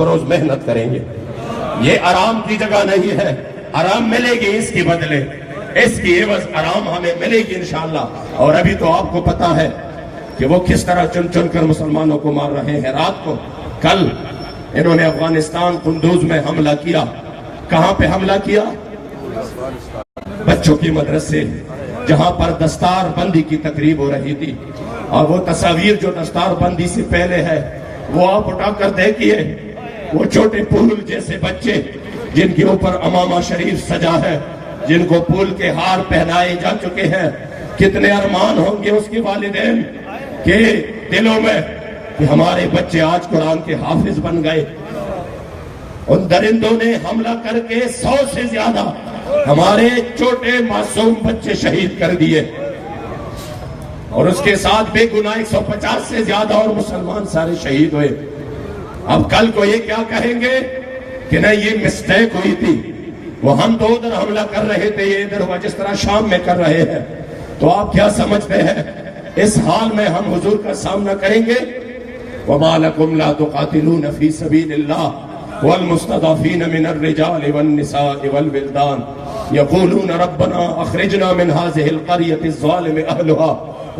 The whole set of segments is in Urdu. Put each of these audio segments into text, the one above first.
روز محنت کریں گے. یہ آرام کی جگہ نہیں ہے. آرام ملے گی اس کی بدلے, اس کی عوض آرام ہمیں ملے گی انشاءاللہ. اور ابھی تو آپ کو پتا ہے کہ وہ کس طرح چن چن کر مسلمانوں کو مار رہے ہیں. رات کو کل انہوں نے افغانستان قندوز میں حملہ کیا. کہاں پہ حملہ کیا؟ بچوں کی مدرسے, جہاں پر دستار بندی کی تقریب ہو رہی تھی. اور وہ تصاویر جو دستار بندی سے پہلے ہے وہ آپ اٹھا کر دیکھیے. وہ چھوٹے پھول جیسے بچے جن کے اوپر امامہ شریف سجا ہے, جن کو پھول کے ہار پہنائے جا چکے ہیں, کتنے ارمان ہوں گے اس کے والدین کے دلوں میں کہ ہمارے بچے آج قرآن کے حافظ بن گئے. ان درندوں نے حملہ کر کے 100 سے زیادہ ہمارے چھوٹے معصوم بچے شہید کر دیے, اور اس کے ساتھ بے گناہ 150 سے زیادہ اور مسلمان سارے شہید ہوئے. اب کل کو یہ کیا کہیں گے کہ نہیں یہ مسٹیک ہوئی تھی, وہ ہم تو ادھر حملہ کر رہے تھے, یہ ادھر ہوا جس طرح شام میں کر رہے ہیں. تو آپ کیا سمجھتے ہیں اس حال میں ہم حضور کا سامنا کریں گے؟ وَمَا لَكُمْ لَا تُقَاتِلُونَ فِي سَبِيلِ اللَّهِ وَالْمُسْتَضْعَفِينَ مِنَ الرِّجَالِ وَالنِّسَاءِ وَالْوِلْدَانِ يَقُولُونَ رَبَّنَا أَخْرِجْنَا مِنْ هَٰذِهِ الْقَرْيَةِ الظَّالِمِ أَهْلُهَا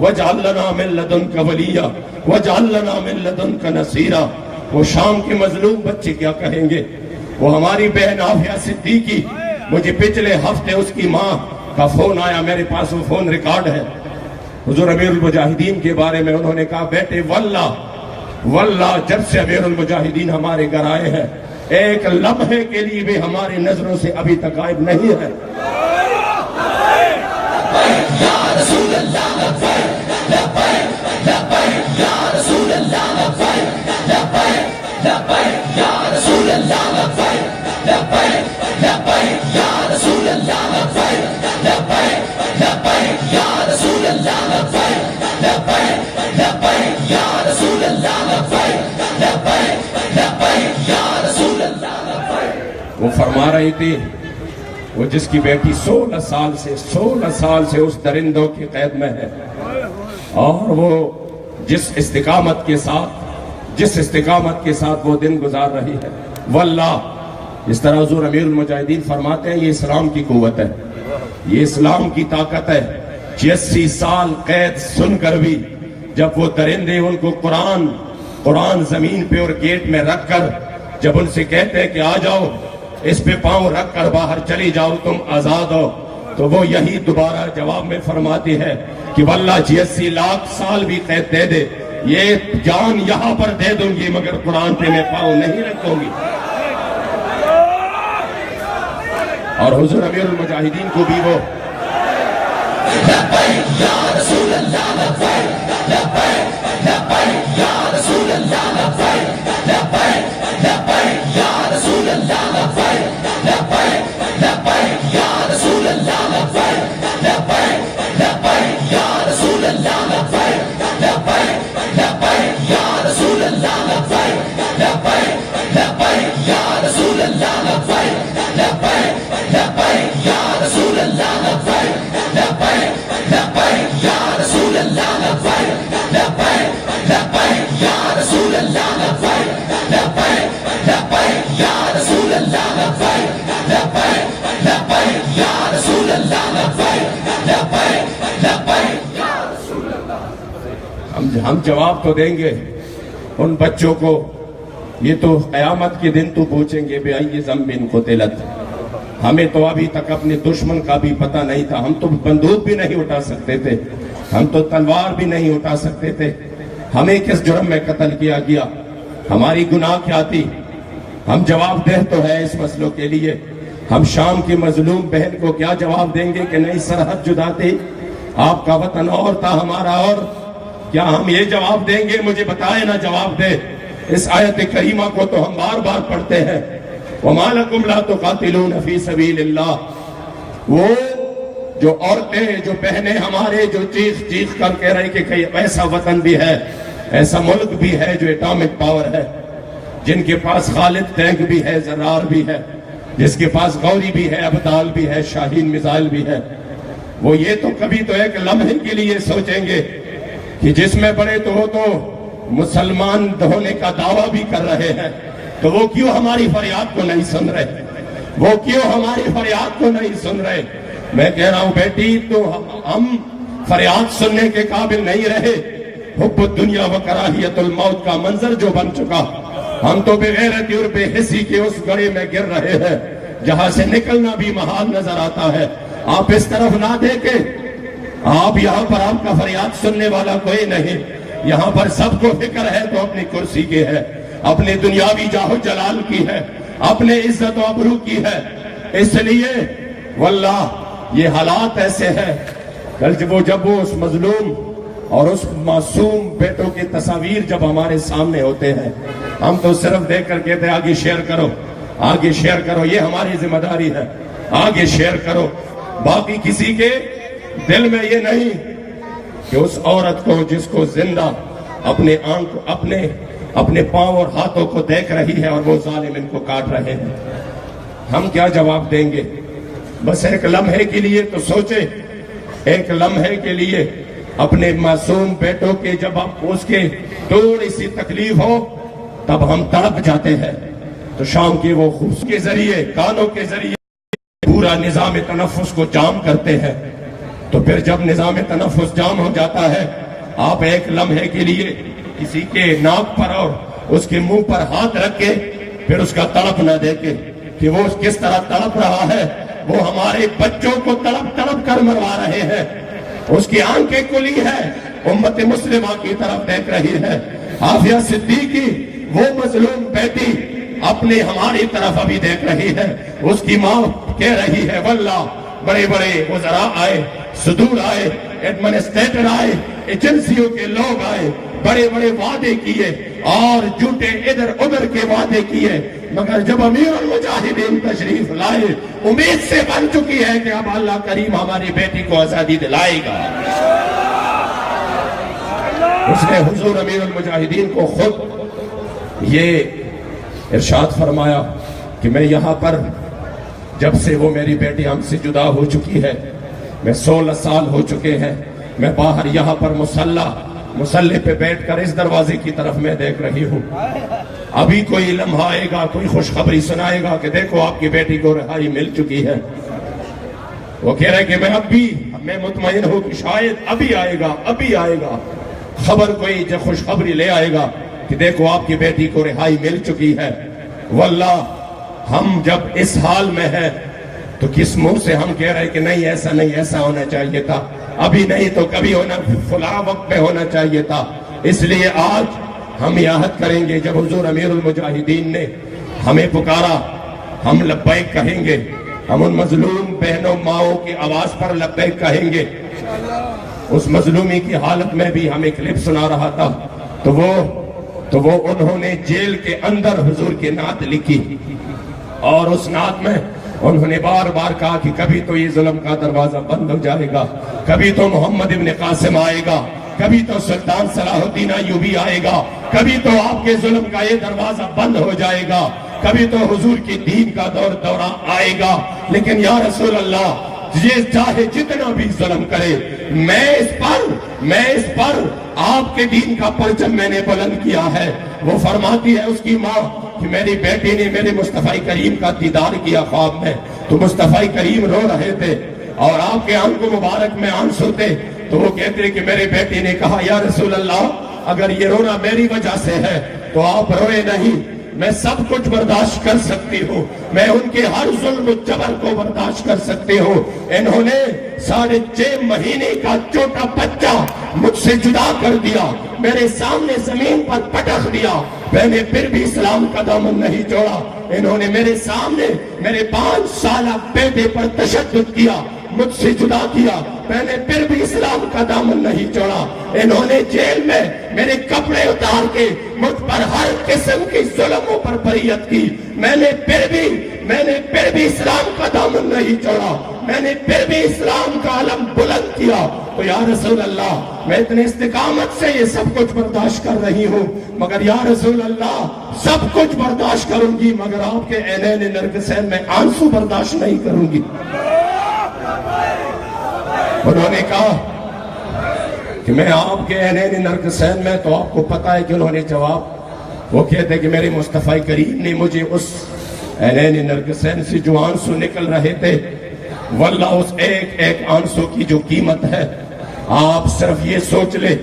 وَاجْعَل لَّنَا مِن لَّدُنكَ وَلِيًّا وَاجْعَل لَّنَا مِن لَّدُنكَ نَصِيرًا. وہ شام کے مظلوم بچے کیا کہیں گے؟ وہ ہماری بہن عافیہ صدیقی, مجھے پچھلے ہفتے اس کی ماں کا فون آیا, میرے پاس وہ فون ریکارڈ ہے. حضور امیر المجاہدین کے بارے میں انہوں نے کہا بیٹے واللہ جب سے امیر المجاہدین ہمارے گھر آئے ہیں ایک لمحے کے لیے بھی ہماری نظروں سے ابھی تک غائب نہیں ہے. یا رسول اللہ لبیک لبیک لبیک یا رسول اللہ لبیک لبیک لبیک یا رسول اللہ لبیک لبیک لبیک یا رسول اللہ لبیک لبیک لبیک یا رسول اللہ لبیک لبیک لبیک یا رسول اللہ لبیک لبیک لبیک یا رسول اللہ لبیک. وہ فرما رہی تھی وہ جس کی بیٹی 16 سال سے اس درندوں کی قید میں ہے, اور وہ جس استقامت کے ساتھ وہ دن گزار رہی ہے. واللہ اس طرح حضور امیر المجاہدین فرماتے ہیں یہ اسلام کی قوت ہے, یہ اسلام کی طاقت ہے. 80 سال قید سن کر بھی جب وہ درندے ان کو قرآن زمین پہ اور گیٹ میں رکھ کر جب ان سے کہتے ہیں کہ آ جاؤ اس پہ پاؤں رکھ کر باہر چلی جاؤ تم آزاد ہو, تو وہ یہی دوبارہ جواب میں فرماتی ہے کہ واللہ 80 لاکھ سال بھی قید دے دے, یہ جان یہاں پر دے دوں گی مگر قرآن پہ میں پاؤں نہیں رکھوں گی. اور حضور امیر المجاہدین کو بھی وہ لبیک یا رسول اللہ لبیک لبیک لبیک یا رسول اللہ لبیک لبیک لبیک یا رسول اللہ لبیک لبیک لبیک یا رسول اللہ لبیک لبیک لبیک یا رسول اللہ لبیک لبیک لبیک یا رسول اللہ لبیک لبیک لبیک یا رسول اللہ لبیک لبیک لبیک یا رسول اللہ لبیک لبیک لبیک یا رسول اللہ لبیک لبیک لبیک یا رسول اللہ لبیک لبیک لبیک یا رسول اللہ لبیک لبیک لبیک یا رسول اللہ لبیک لبیک لبیک یا رسول اللہ. ہم جواب تو دیں گے ان بچوں کو. یہ تو قیامت کے دن تو پوچھیں گے بے ای ذنب قتلت. ہمیں تو ابھی تک اپنے دشمن کا بھی پتہ نہیں تھا, ہم تو بندوق بھی نہیں اٹھا سکتے تھے, ہم تو تلوار بھی نہیں اٹھا سکتے تھے. ہمیں کس جرم میں قتل کیا گیا, ہماری گناہ کیا تھی؟ ہم جواب دہ تو ہے اس مسئلوں کے لیے. ہم شام کی مظلوم بہن کو کیا جواب دیں گے کہ نہیں سرحد جدا تھی, آپ کا وطن اور تھا ہمارا اور. کیا ہم یہ جواب دیں گے؟ مجھے بتائے نا جواب دے. اس آیت کریمہ کو تو ہم بار بار پڑھتے ہیں, وَمَا لَكُمْ لَا تُقَاتِلُونَ فِي سَبِيلِ اللَّهِ. وہ جو عورتیں جو بہنیں ہمارے جو چیخ کر کہہ رہے کہ ایسا وطن بھی ہے, ایسا ملک بھی ہے جو ایٹامک پاور ہے, جن کے پاس خالد ٹینک بھی ہے, زرار بھی ہے, جس کے پاس غوری بھی ہے, ابدال بھی ہے, شاہین میزائل بھی ہے. وہ یہ تو کبھی تو ایک لمحے کے لیے سوچیں گے کہ جس میں بڑے تو وہ تو مسلمان ہونے کا دعویٰ بھی کر رہے ہیں, تو وہ کیوں ہماری فریاد کو نہیں سن رہے؟ وہ کیوں ہماری فریاد کو نہیں سن رہے؟ میں کہہ رہا ہوں بیٹی، تو ہم فریاد سننے کے قابل نہیں رہے۔ حب الدنیا و کراہیت الموت کا منظر جو بن چکا، ہم تو بغیرتی اور بے حسی کے اس گڑھے میں گر رہے ہیں جہاں سے نکلنا بھی محال نظر آتا ہے۔ آپ اس طرف نہ دیکھیں، آپ یہاں پر آپ کا فریاد سننے والا کوئی نہیں۔ یہاں پر سب کو فکر ہے تو اپنی کرسی کی ہے، اپنے دنیاوی جاہ و جلال کی ہے، اپنے عزت و ابرو کی ہے۔ اس لیے واللہ یہ حالات ایسے ہیں، جب وہ اس مظلوم اور اس معصوم بیٹوں کی تصاویر جب ہمارے سامنے ہوتے ہیں، ہم تو صرف دیکھ کر کہتے ہیں آگے شیئر کرو، آگے شیئر کرو، یہ ہماری ذمہ داری ہے، آگے شیئر کرو۔ باقی کسی کے دل میں یہ نہیں کہ اس عورت کو جس کو زندہ اپنے آنکھ اپنے پاؤں اور ہاتھوں کو دیکھ رہی ہے اور وہ ظالم ان کو کاٹ رہے ہیں، ہم کیا جواب دیں گے؟ بس ایک لمحے کے لیے تو سوچے، ایک لمحے کے لیے اپنے معصوم بیٹوں کے جب اس کے تھوڑی سی تکلیف ہو تب ہم تڑپ جاتے ہیں۔ تو شام کے وہ خوش کے ذریعے، کانوں کے ذریعے پورا نظام تنفس کو جام کرتے ہیں۔ تو پھر جب نظام تنفس جام ہو جاتا ہے، آپ ایک لمحے کے لیے کسی کے ناک پر اور اس کے منہ پر ہاتھ رکھ کے پھر اس کا تڑپ نہ دیکھیں کہ وہ کس طرح تڑپ رہا ہے۔ وہ ہمارے بچوں کو تڑپ تڑپ کر مروا رہے ہیں، اس کی آنکھیں کھلی ہے، امت مسلمہ کی طرف دیکھ رہی ہے۔ عافیہ صدیقی وہ مظلوم بیٹی اپنے ہماری طرف ابھی دیکھ رہی ہے، اس کی ماں کہہ رہی ہے واللہ بڑے بڑے وزراء آئے، صدور آئے، ایڈمنسٹریٹر آئے، ایجنسیوں کے لوگ آئے، بڑے بڑے وعدے کیے اور جھوٹے ادھر ادھر کے وعدے کیے، مگر جب امیر المجاہدین تشریف لائے امید سے بن چکی ہے کہ اب اللہ کریم ہماری بیٹی کو آزادی دلائے گا۔ اس نے حضور امیر المجاہدین کو خود یہ ارشاد فرمایا کہ میں یہاں پر جب سے وہ میری بیٹی ہم سے جدا ہو چکی ہے، میں 16 سال ہو چکے ہیں، میں باہر یہاں پر مسلح پہ بیٹھ کر اس دروازے کی طرف میں دیکھ رہی ہوں، ابھی کوئی لمحہ آئے گا، کوئی خوشخبری سنائے گا کہ دیکھو آپ کی بیٹی کو رہائی مل چکی ہے۔ وہ کہہ رہے کہ میں مطمئن ہوں کہ شاید ابھی آئے گا خبر، کوئی جو خوشخبری لے آئے گا کہ دیکھو آپ کی بیٹی کو رہائی مل چکی ہے۔ واللہ ہم جب اس حال میں ہیں تو کس منہ سے ہم کہہ رہے کہ نہیں ایسا ہونا چاہیے تھا، ابھی نہیں تو کبھی ہونا، فلاں وقت پہ ہونا چاہیے تھا۔ اس لیے آج ہم یہ عہد کریں گے، جب حضور امیر المجاہدین نے ہمیں پکارا ہم لبیک کہیں گے، ہم ان مظلوم بہنوں ماؤں کی آواز پر لبیک کہیں گے۔ اس مظلومی کی حالت میں بھی ہمیں کلپ سنا رہا تھا تو وہ انہوں نے جیل کے اندر حضور کی نعت لکھی اور اس نعت میں انہوں نے بار بار کہا کہ کبھی تو یہ ظلم کا دروازہ بند ہو جائے گا، کبھی تو محمد ابن قاسم آئے گا، کبھی تو سلطان صلاح الدین ایوبی آئے گا، کبھی تو آپ کے ظلم کا یہ دروازہ بند ہو جائے گا، کبھی تو حضور کی دین کا دورہ آئے گا۔ لیکن یا رسول اللہ، یہ چاہے جتنا بھی ظلم کرے، میں اس پر آپ کے دین کا پرچم میں نے بلند کیا ہے۔ وہ فرماتی ہے اس کی ماں کہ میری بیٹی نے میرے مصطفیٰ کریم کا دیدار کیا خواب میں، تو مصطفیٰ کریم رو رہے تھے اور آپ کے آنکھوں مبارک میں آنسو تھے، تو وہ کہتے کہ میرے بیٹی نے کہا یا رسول اللہ، اگر یہ رونا میری وجہ سے ہے تو آپ روئے نہیں، میں سب کچھ برداشت کر سکتی ہوں، میں ان کے ہر ظلم و جبر کو برداشت کر سکتی ہوں۔ انہوں نے 6.5 مہینے کا چھوٹا بچہ مجھ سے جدا کر دیا، میرے سامنے زمین پر پٹخ دیا، میں نے پھر بھی اسلام کا دامن نہیں چھوڑا۔ انہوں نے میرے سامنے میرے 5 سالہ بیٹے پر تشدد کیا، مجھ سے جدا کیا، میں نے پھر بھی اسلام کا دامن نہیں چھوڑا۔ انہوں نے جیل میں میرے کپڑے اتار کے مجھ پر ہر قسم کی ظلموں پر بریت کی، میں نے پھر بھی اسلام کا دامن نہیں چھوڑا، میں نے پھر بھی اسلام کا علم بلند کیا۔ تو یا رسول اللہ، میں اتنے استقامت سے یہ سب کچھ برداشت کر رہی ہوں، مگر یا رسول اللہ سب کچھ برداشت کروں گی، مگر آپ کے عینین نرگسین میں آنسو برداشت نہیں کروں گی۔ انہوں نے کہا کہ میں آپ کے عینین نرگسین میں، تو آپ کو پتا ہے کہ انہوں نے جواب وہ کہتے کہ میرے مصطفی کریم نے مجھے اس عینین نرگسین سے جو آنسو نکل رہے تھے، واللہ اس ایک ایک آنسو کی جو قیمت ہے، آپ صرف یہ سوچ لے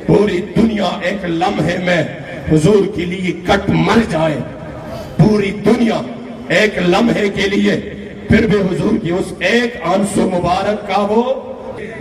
پوری دنیا ایک لمحے میں حضور کے لیے کٹ مر جائے، پوری دنیا ایک لمحے کے لیے، پھر بھی حضور کی اس ایک آنسو مبارک کا وہ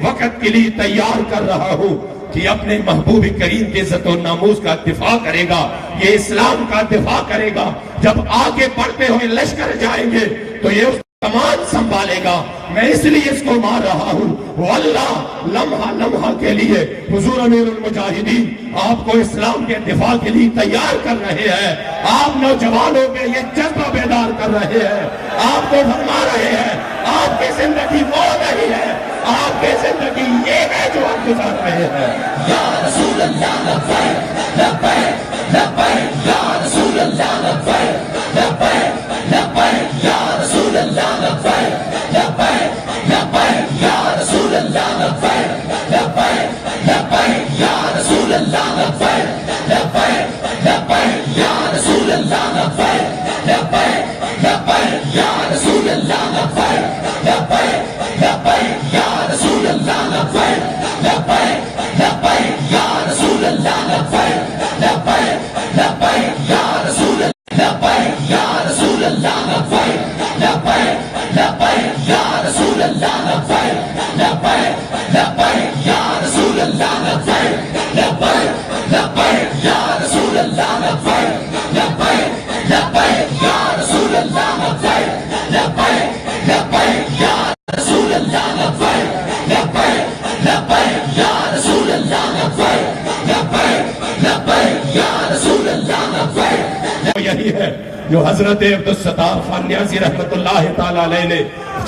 وقت کے لیے تیار کر رہا ہوں کہ اپنے محبوب کریم کے عزت و ناموس کا دفاع کرے گا، یہ اسلام کا دفاع کرے گا۔ جب آگے بڑھتے ہوئے لشکر جائیں گے تو یہ اس کمان سنبھالے گا، میں اس لیے اس کو مار رہا ہوں۔ واللہ لمحہ لمحہ کے لیے حضور امیر المجاہدین آپ کو اسلام کے دفاع کے لیے تیار کر رہے ہیں، آپ نوجوانوں میں یہ جذبہ بیدار کر رہے ہیں، آپ کو فرما رہے ہیں آپ کی زندگی وہ نہیں ہے، آپ کی زندگی یہ ہے جو آپ گزار رہے ہیں۔ یا رسول اللہ لبیک لبیک لبیک یا رسول اللہ لبیک لبیک لبیک یا رسول اللہ لبیک لبیک لبیک یا رسول اللہ لبیک لبیک لبیک یا رسول اللہ لبیک لبیک لبیک یا رسول اللہ لبیک لبیک لبیک یا رسول اللہ لبیک لبیک لبیک یا رسول اللہ لبیک لبیک لبیک یا رسول اللہ لبیک لبیک لبیک یا رسول لبیک یا رسول اللہ لبیک لبیک لبیک یا رسول اللہ لبیک لبیک لبیک یا رسول اللہ لبیک لبیک لبیک یا رسول اللہ لبیک لبیک لبیک یا رسول اللہ لبیک لبیک لبیک یا رسول اللہ لبیک لبیک لبیک یا رسول اللہ لبیک لبیک لبیک یا رسول اللہ لبیک۔ یہی ہے جو حضرت عبدالستار خان نیازی رحمت اللہ تعالیٰ علیہ نے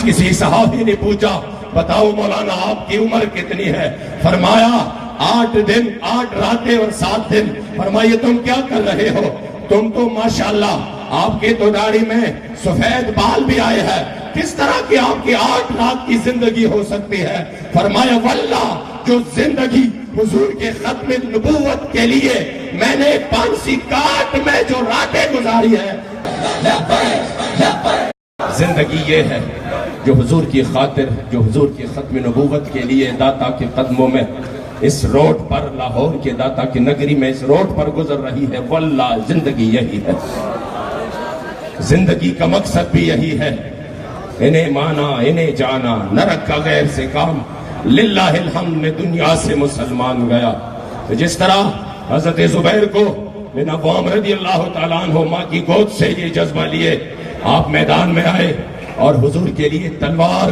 کسی صحابی نے پوچھا، بتاؤ مولانا آپ کی عمر کتنی ہے؟ فرمایا 8 دن 8 راتیں اور 7 دن۔ فرمایا تم کیا کر رہے ہو؟ تم تو ماشاءاللہ آپ کے تو داڑھی میں سفید بال بھی آئے ہیں، کس طرح کی آپ کی 8 رات کی زندگی ہو سکتی ہے؟ فرمایا واللہ جو زندگی حضور کے ختم نبوت کے لیے میں نے پانسی کاٹ میں جو راتیں گزاری ہے، زندگی یہ ہے جو حضور کی خاطر، جو حضور کی ختم نبوت کے لیے داتا کے قدموں میں اس روڈ پر، لاہور کے داتا کی نگری میں اس روڈ پر گزر رہی ہے۔ واللہ زندگی یہی ہے، زندگی کا مقصد بھی یہی ہے، انہیں مانا انہیں جانا، نہ رکھا غیر سے کام، للہ الحمد میں دنیا سے مسلمان گیا۔ تو جس طرح حضرت زبیر کو بن عوام رضی اللہ تعالیٰ عنہ ماں کی گود سے یہ جذبہ لیے، آپ میدان میں آئے اور حضور کے لیے تلوار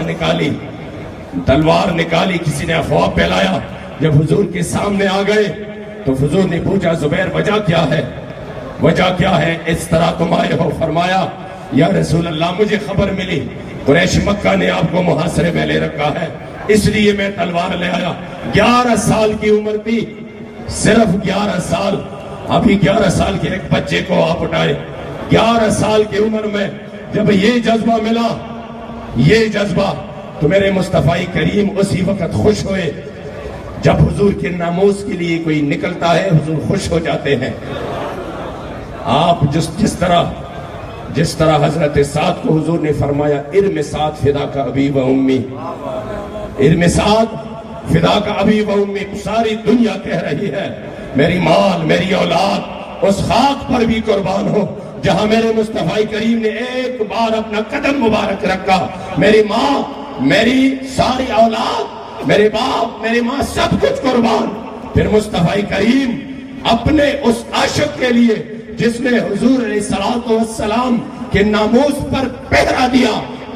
نکالی، کسی نے افواہ پھیلایا۔ جب حضور کے سامنے آ گئے تو حضور نے پوچھا زبیر وجہ کیا ہے؟ وجہ کیا ہے اس طرح تم آئے ہو؟ فرمایا یا رسول اللہ مجھے خبر ملی قریش مکہ نے آپ کو محاصرے میں لے رکھا ہے، اس لیے میں تلوار لے آیا۔ 11 سال کی عمر تھی، صرف 11 سال۔ ابھی 11 سال کے ایک بچے کو آپ اٹھائے، 11 سال کی عمر میں جب یہ جذبہ ملا، یہ جذبہ، تو میرے مصطفی کریم اسی وقت خوش ہوئے جب حضور کے ناموس کے لیے کوئی نکلتا ہے، حضور خوش ہو جاتے ہیں۔ آپ جس طرح حضرت سعد کو حضور نے فرمایا ارم سعد فدا کا ابی و امی، ارم سعد فدا کا ابی و امی، ساری دنیا کہہ رہی ہے میری مال میری اولاد اس خاک پر بھی قربان ہو جہاں میرے مصطفی کریم نے ایک بار اپنا قدم مبارک رکھا، میری ماں میری ساری اولاد میرے باپ میری ماں سب کچھ قربان۔ پھر مصطفی کریم اپنے اس عاشق کے لیے جس نے حضور علیہ السلام کے ناموس پر پہرا دیا،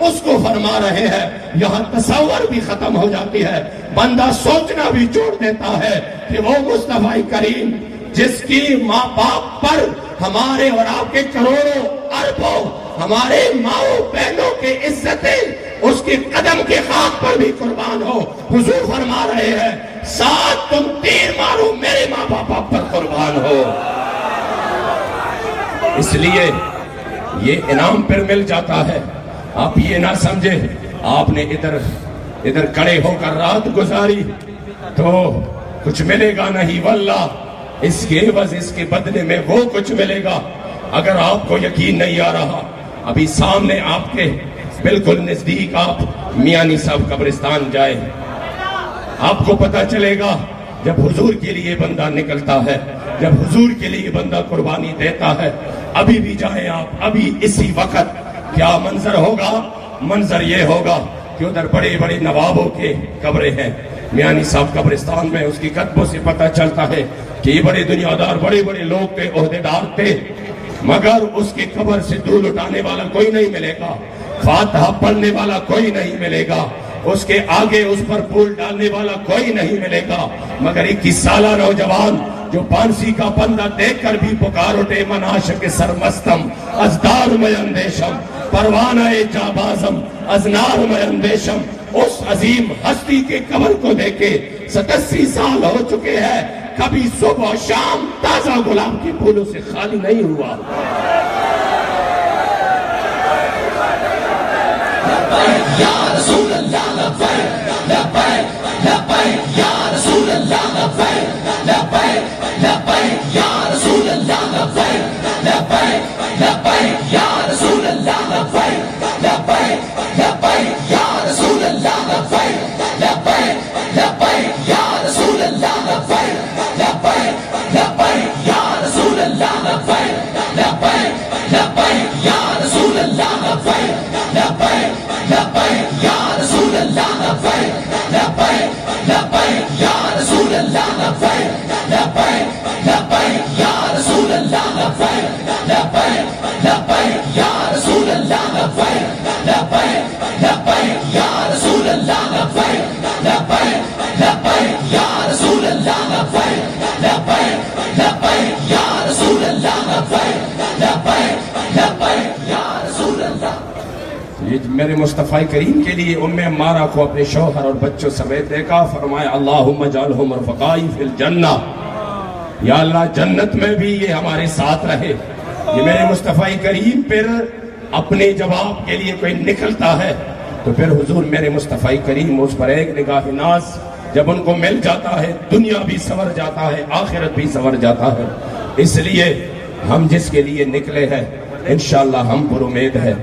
اس کو فرما رہے ہیں۔ یہاں تصور بھی ختم ہو جاتی ہے، بندہ سوچنا بھی چھوڑ دیتا ہے کہ وہ مصطفی کریم جس کی ماں باپ پر ہمارے اور آپ کے کروڑوں اربوں ہمارے ماؤں بہنوں کے عزتیں اس کی قدم کے خاک پر بھی قربان ہو، حضور فرما رہے ہیں ساتھ تم تیر مارو میرے ماں باپ پر قربان ہو۔ اس لیے یہ انعام پر مل جاتا ہے۔ آپ یہ نہ سمجھے آپ نے ادھر کڑے ہو کر رات گزاری تو کچھ ملے گا نہیں، واللہ اس کے عوض اس کے بدلے میں وہ کچھ ملے گا. اگر آپ کو یقین نہیں آ رہا، ابھی سامنے آپ کے بالکل نزدیک آپ میانی صاحب قبرستان جائے، آپ کو پتا چلے گا جب حضور کے لیے بندہ نکلتا ہے، جب حضور کے لیے بندہ قربانی دیتا ہے. ابھی بھی جائیں آپ، ابھی اسی وقت کیا منظر ہوگا؟ منظر یہ ہوگا کہ ادھر بڑے بڑے نوابوں کے قبریں ہیں. میانی صاحب قبرستان میں اس کی قدموں سے پتہ چلتا ہے کہ یہ بڑے دنیادار، بڑے بڑے لوگ تھے، عہدیدار تھے، مگر اس کی قبر سے دودھ اٹھانے والا کوئی نہیں ملے گا، فاتحہ پڑھنے والا کوئی نہیں ملے گا، اس کے آگے اس پر پھول ڈالنے والا کوئی نہیں ملے گا. مگر 21 سالہ نوجوان جو پانسی کا بندہ دیکھ کر بھی پکار اٹھے، مناشق سرمستم از دار میں اندیشم، پروانہ جابازم از نار میں اندیشم. اس عظیم ہستی کے قبر کو دیکھے 87 سال ہو چکے ہیں، کبھی صبح و شام تازہ گلاب کے پھولوں سے خالی نہیں ہوا. یا رسول اللہ لبیک لبیک لبیک یا رسول اللہ لبیک لبیک لبیک یا رسول اللہ لبیک لبیک لبیک یا رسول اللہ لبیک لبیک لبیک یا رسول اللہ لبیک لبیک لبیک یا رسول اللہ لبیک لبیک لبیک یا رسول اللہ لبیک لبیک لبیک یا رسول اللہ لبیک لبیک لبیک یا رسول اللہ لبیک لبیک لبیک یا رسول اللہ لبیک لبیک لبیک یا رسول اللہ لبیک لبیک لبیک یا رسول اللہ لبیک لبیک لبیک یا رسول اللہ لبیک لبیک لبیک یا رسول اللہ لبیک لبیک لبیک یا رسول اللہ لبیک لبیک لبیک یا رسول اللہ. یہ میرے مصطفیٰ کریم کے لیے ام عمارہ کو اپنے شوہر اور بچوں سمیت دیکھا، فرمایا اللہم اجعلہم رفقائی فی الجنہ، یا اللہ جنت میں بھی یہ ہمارے ساتھ رہے. یہ میرے مصطفیٰ کریم پھر اپنے جواب کے لیے کوئی نکلتا ہے تو پھر حضور میرے مصطفیٰ کریم اس پر ایک نگاہ ناز جب ان کو مل جاتا ہے، دنیا بھی سنور جاتا ہے، آخرت بھی سنور جاتا ہے. اس لیے ہم جس کے لیے نکلے ہیں انشاءاللہ ہم پر امید ہے،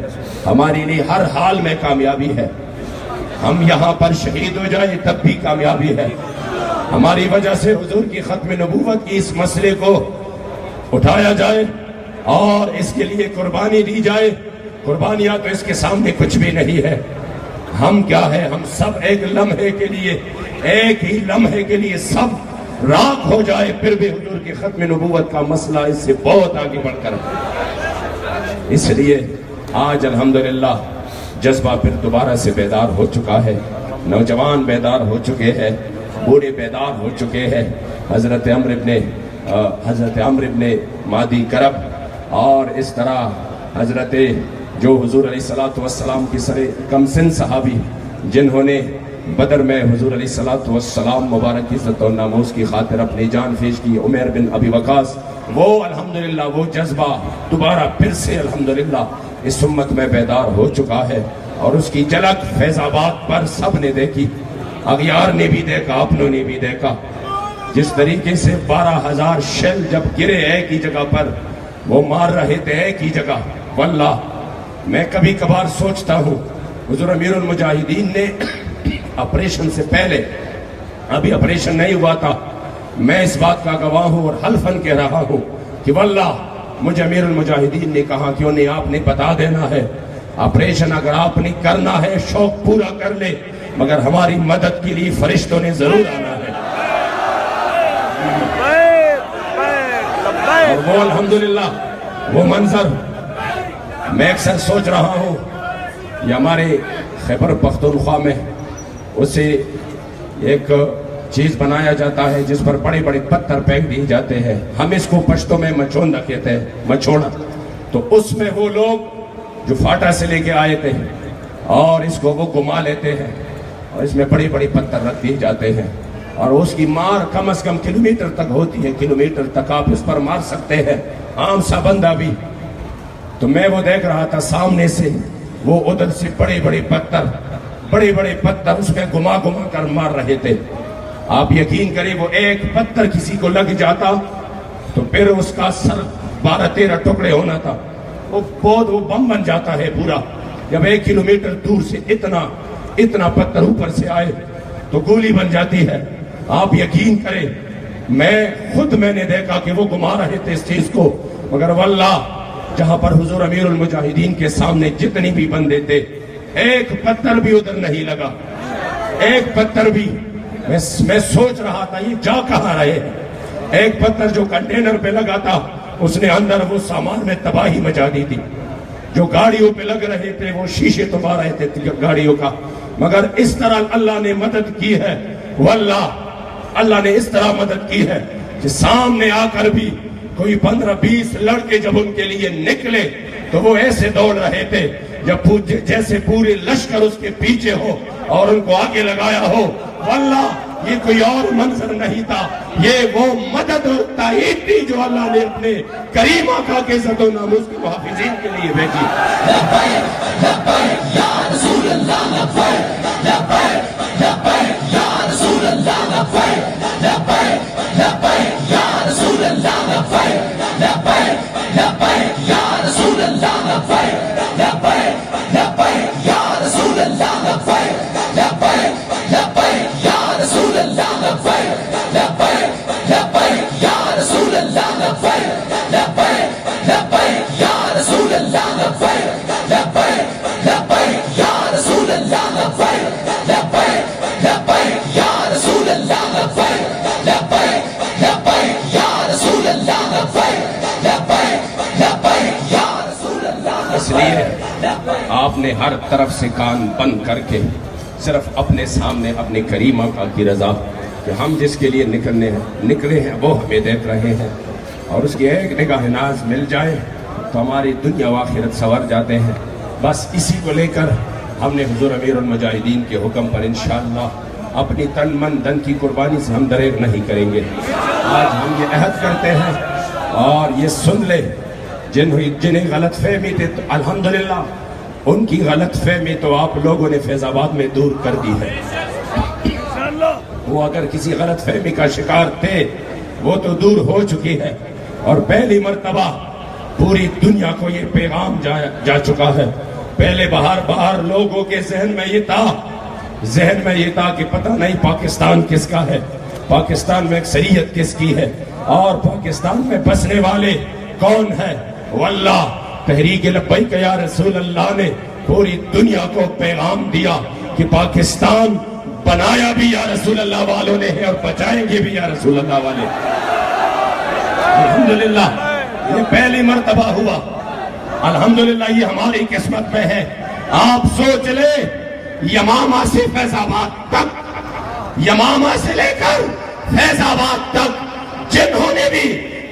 ہمارے لیے ہر حال میں کامیابی ہے. ہم یہاں پر شہید ہو جائیں تب بھی کامیابی ہے. ہماری وجہ سے حضور کی ختم نبوت کی اس مسئلے کو اٹھایا جائے اور اس کے لیے قربانی دی جائے. قربانیاں تو اس کے سامنے کچھ بھی نہیں ہے. ہم کیا ہے؟ ہم سب ایک لمحے کے لیے، ایک ہی لمحے کے لیے سب راکھ ہو جائے، پھر بھی حضور کی ختم نبوت کا مسئلہ اس سے بہت آگے بڑھ کر. اس لیے آج الحمدللہ جذبہ پھر دوبارہ سے بیدار ہو چکا ہے، نوجوان بیدار ہو چکے ہیں، بوڑھے بیدار ہو چکے ہیں. حضرت عمرو ابن مادی کرب اور اس طرح حضرت جو حضور علیہ السلام کی سر کم سن صحابی جنہوں نے بدر میں حضور علیہ السلام مبارک عزت و ناموس کی خاطر اپنی جان پیش کی، عمیر بن ابی وقاص، وہ الحمدللہ وہ جذبہ دوبارہ پھر سے الحمدللہ اس امت میں بیدار ہو چکا ہے. اور اس کی جھلک فیض آباد پر سب نے دیکھی، اغیار نے بھی دیکھا، اپنوں نے بھی دیکھا. جس طریقے سے 12,000 شیل جب گرے ایک ہی جگہ پر، وہ مار رہے تھے ایک ہی جگہ. واللہ میں کبھی کبھار سوچتا ہوں حضور امیر المجاہدین نے آپریشن سے پہلے، ابھی آپریشن نہیں ہوا تھا، میں اس بات کا گواہ ہوں اور حلفاً کہہ رہا ہوں کہ واللہ مجھے امیر المجاہدین نے کہا کیوں نہیں آپ نے بتا دینا ہے، آپریشن اگر آپ نے کرنا ہے شوق پورا کر لے، مگر ہماری مدد کے لیے فرشتوں نے ضرور آنا ہے. اور وہ الحمدللہ وہ منظر میں اکثر سوچ رہا ہوں، یہ ہمارے خیبر پختونخوا میں اسے ایک چیز بنایا جاتا ہے جس پر بڑے بڑے پتھر پھینک دیے جاتے ہیں، ہم اس کو پشتوں میں مچھوندہ کہتے ہیں، مچھوڑا. تو اس میں وہ لوگ جو فاٹا سے لے کے آئے تھے اور اس کو وہ گما لیتے ہیں اور اس میں بڑے بڑے پتھر رکھ دیے جاتے ہیں اور اس کی مار کم از کم کلومیٹر تک ہوتی ہے، کلومیٹر تک آپ اس پر مار سکتے ہیں عام سا بندہ بھی. تو میں وہ دیکھ رہا تھا سامنے سے، وہ ادھر سے بڑے بڑے پتھر اس میں گما گما کر مار رہے تھے. آپ یقین کریں وہ ایک پتھر کسی کو لگ جاتا تو پھر اس کا سر 12-13 ٹکڑے ہونا تھا. وہ بم بن جاتا ہے پورا. جب 1 کلومیٹر دور سے اتنا پتھر اوپر سے آئے تو گولی بن جاتی ہے. آپ یقین کریں میں نے دیکھا کہ وہ گما رہے تھے اس چیز کو، مگر واللہ جہاں پر حضور امیر المجاہدین کے سامنے جتنی بھی بندے تھے ایک پتھر بھی ادھر نہیں لگا، ایک پتھر بھی. میں سوچ رہا تھا یہ جا کہاں رہے ہیں. ایک پتھر جو کنٹینر پہ لگا تھا اس نے اندر وہ سامان میں تباہی مچا دی تھی. جو گاڑیوں پہ لگ رہے تھے وہ شیشے توڑ رہے تھے گاڑیوں کا. مگر اس طرح اللہ نے مدد کی ہے، واللہ اللہ نے اس طرح مدد کی ہے کہ سامنے آ کر بھی کوئی 15-20 لڑکے جب ان کے لیے نکلے تو وہ ایسے دوڑ رہے تھے جیسے پورے لشکر اس کے پیچھے ہو اور ان کو آگے لگایا ہو. واللہ یہ کوئی اور منظر نہیں تھا، یہ وہ مدد اور تائید تھی جو اللہ نے اپنے کریم آقا کے عزت و ناموس کے محافظین کے لیے بھیجی. لبیک لبیک یا رسول اللہ، لبیک لبیک لبیک یا رسول اللہ، لبیک لبیک لبیک یا رسول اللہ، لبیک لبیک لبیک یا رسول اللہ، لبیک لبیک لبیک یا رسول اللہ، لبیک لبیک لبیک یا رسول اللہ، لبیک لبیک لبیک یا رسول اللہ، لبیک لبیک لبیک یا رسول اللہ، لبیک لبیک لبیک یا رسول اللہ، لبیک لبیک لبیک یا رسول اللہ، لبیک لبیک لبیک یا رسول اللہ، لبیک لبیک لبیک یا رسول اللہ. اس لیے آپ نے ہر طرف سے کان بند کر کے صرف اپنے سامنے اپنے کریم آقا کی رضا کہ ہم جس کے لیے نکلے ہیں وہ ہمیں دیکھ رہے ہیں، اور اس کی ایک نگاہ ناز مل جائے تو ہماری دنیا و آخرت سنور جاتے ہیں. بس اسی کو لے کر ہم نے حضور امیر المجاہدین کے حکم پر انشاءاللہ اپنی تن من دن کی قربانی سے ہم دریغ نہیں کریں گے. آج ہم یہ عہد کرتے ہیں اور یہ سن لے جنہیں غلط فہمی تھے تو الحمدللہ ان کی غلط فہمی تو آپ لوگوں نے فیض آباد میں دور کر دی ہے. وہ اگر کسی غلط فہمی کا شکار تھے وہ تو دور ہو چکی ہے، اور پہلی مرتبہ پوری دنیا کو یہ پیغام جا چکا ہے. پہلے باہر لوگوں کے ذہن میں یہ تھا کہ پتہ نہیں پاکستان کس کا ہے، پاکستان میں اکثریت کس کی ہے، اور پاکستان میں بسنے والے کون ہیں. واللہ تحریک لبیک یا رسول اللہ نے پوری دنیا کو پیغام دیا کہ پاکستان بنایا بھی یا رسول اللہ والوں نے ہے اور بچائیں گے بھی یا رسول اللہ والے. الحمدللہ یہ پہلی مرتبہ ہوا. الحمدللہ یہ ہماری قسمت میں ہے. آپ سوچ لیں یمامہ سے فیض آباد تک، یمامہ سے لے کر فیض آباد تک جنہوں نے بھی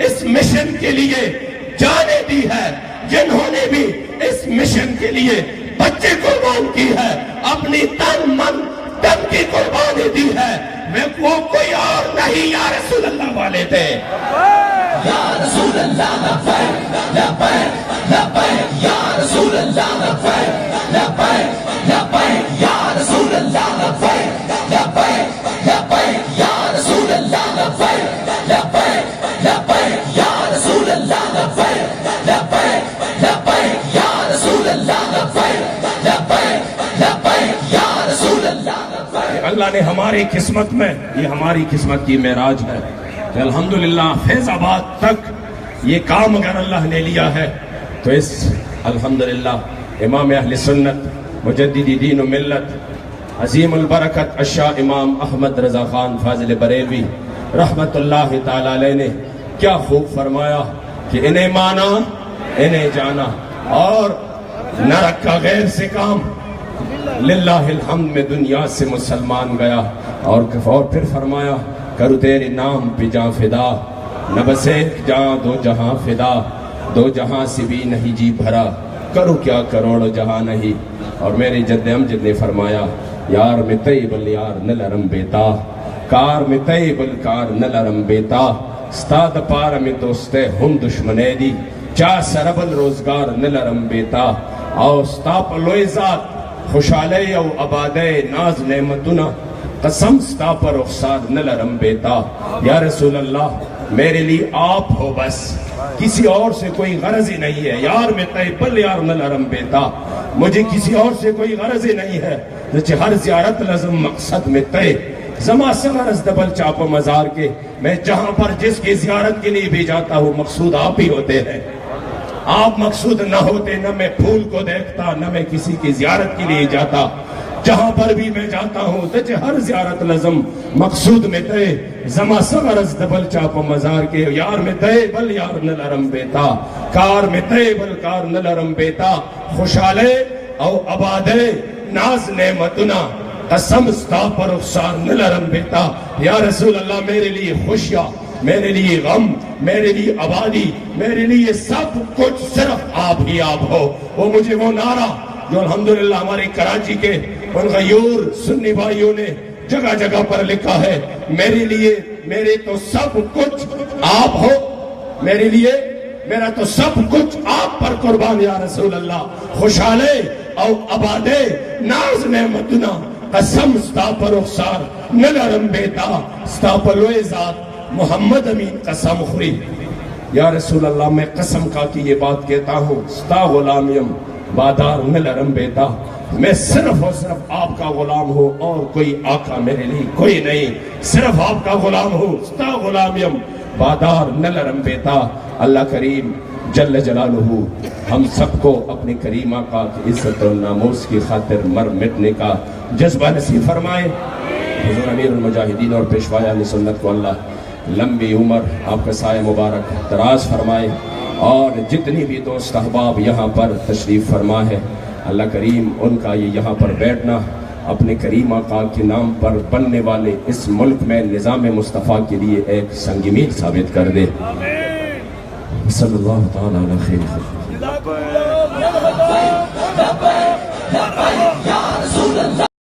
اس مشن کے لیے جانیں دی ہے، جنہوں نے بھی اس مشن کے لیے بچے قربان کی ہے، اپنی تن من دم کی قربانی دی ہے، وہ کوئی اور نہیں یا رسول اللہ والے تھے. یا رسول اللہ لبیک لبیک لبیک یا رسول اللہ لبیک لبیک لبیک یا رسول اللہ لبیک لبیک لبیک یا رسول اللہ لبیک لبیک لبیک یا رسول اللہ لبیک لبیک لبیک یا رسول اللہ لبیک لبیک لبیک یا رسول اللہ لبیک. اللہ نے ہماری قسمت میں، یہ ہماری قسمت کی معراج ہے کہ الحمدللہ فیض آباد تک یہ کام اگر اللہ نے لیا ہے تو اس الحمدللہ امام اہل سنت مجدد دین و ملت عظیم البرکت الشاہ امام احمد رضا خان فاضل بریلوی رحمت اللہ تعالی علیہ نے کیا خوب فرمایا کہ انہیں مانا انہیں جانا اور نہ رکھا غیر سے کام. للہ الحمد میں دنیا سے مسلمان گیا اور پھر فرمایا کرو تیرے نام پہ جاں فدا، نہ بس ایک جاں دو جہاں فدا، دو جہاں سے بھی نہیں جی بھرا، کرو کیا کروڑ جہاں نہیں. اور میرے جد امجد نے فرمایا یار میں طیبل یار نلرم بیتا، کار میں طیبل کار نلرم بیتا، استاد پار میں دوستے ہم دشمنے دی، چا سربل روزگار نلرم بیتا، او ستاپ لوئی ذات خوشالے او عبادے ناز نعمتنا، قسم ستا پر رخسار نلرم بیتا. یا رسول اللہ میرے لیے آپ ہو بس، کسی اور سے کوئی غرض ہی نہیں ہے. یار میں تے بل یار نہ لرم بیتا، مجھے کسی اور سے کوئی غرض ہی نہیں ہے. ہر زیارت لازم مقصد میں تے زما سغرز دبل چاپ مزار کے. میں جہاں پر جس کی زیارت کے لیے بھی جاتا ہوں مقصود آپ ہی ہوتے ہیں. آپ مقصود نہ ہوتے نہ میں پھول کو دیکھتا، نہ میں کسی کی زیارت کے لیے جاتا. جہاں پر بھی میں جاتا ہوں تجھے ہر زیارت لازم مقصود میں تے زما سغرز دبل چاپ مزار کے. یار میں تے بل یار نہ لرم بیتا، کار میں تے بل کار نہ لرم بیتا. خوشحالے او آبادے ناز نعمتنا، قسم ستا پر رخسار نہ لرم بیتا. یا رسول اللہ میرے لیے خوشیاں، میرے لیے غم، میرے لیے آبادی، میرے لیے سب کچھ صرف آپ ہی آپ ہو. وہ مجھے وہ نعرہ جو الحمدللہ ہمارے کراچی کے ان غیور سنی بھائیوں نے جگہ جگہ پر لکھا ہے، میرے لیے میرے تو سب کچھ آپ ہو، میرے لیے میرا تو سب کچھ آپ پر قربان یا رسول اللہ. خوشحالے او آبادے ناز نعمتنا، قسم ستا پر رخسار نہ لرم بیتا. ستا پلوئے ذات محمد امین قسم خوری. یا رسول اللہ میں قسم کھا کے یہ بات کہتا ہوں، ستا غلامیم بادار نہ لرم بیتا. میں صرف اور صرف آپ کا غلام ہوں اور کوئی آقا میرے لیے کوئی نہیں. صرف آپ کا غلام ہوں، ستا غلامیم بادار نہ لرم بیتا. اللہ کریم جل جلالہ ہم سب کو اپنے کریم آقا کی عزت و ناموس کی خاطر مر مٹنے کا جذبہ نصیب فرمائے. حضور امیر المجاہدین اور پیشوا اہل سنت کو اللہ لمبی عمر آپ کا سایہ مبارک دراز فرمائے. اور جتنی بھی دوست احباب یہاں پر تشریف فرما ہے، اللہ کریم ان کا یہ یہاں پر بیٹھنا اپنے کریم آقا کے نام پر بننے والے اس ملک میں نظام مصطفیٰ کے لیے ایک سنگ میل ثابت کر دے. صلی اللہ تعالیٰ علی خیر خلقہ. یا رسول اللہ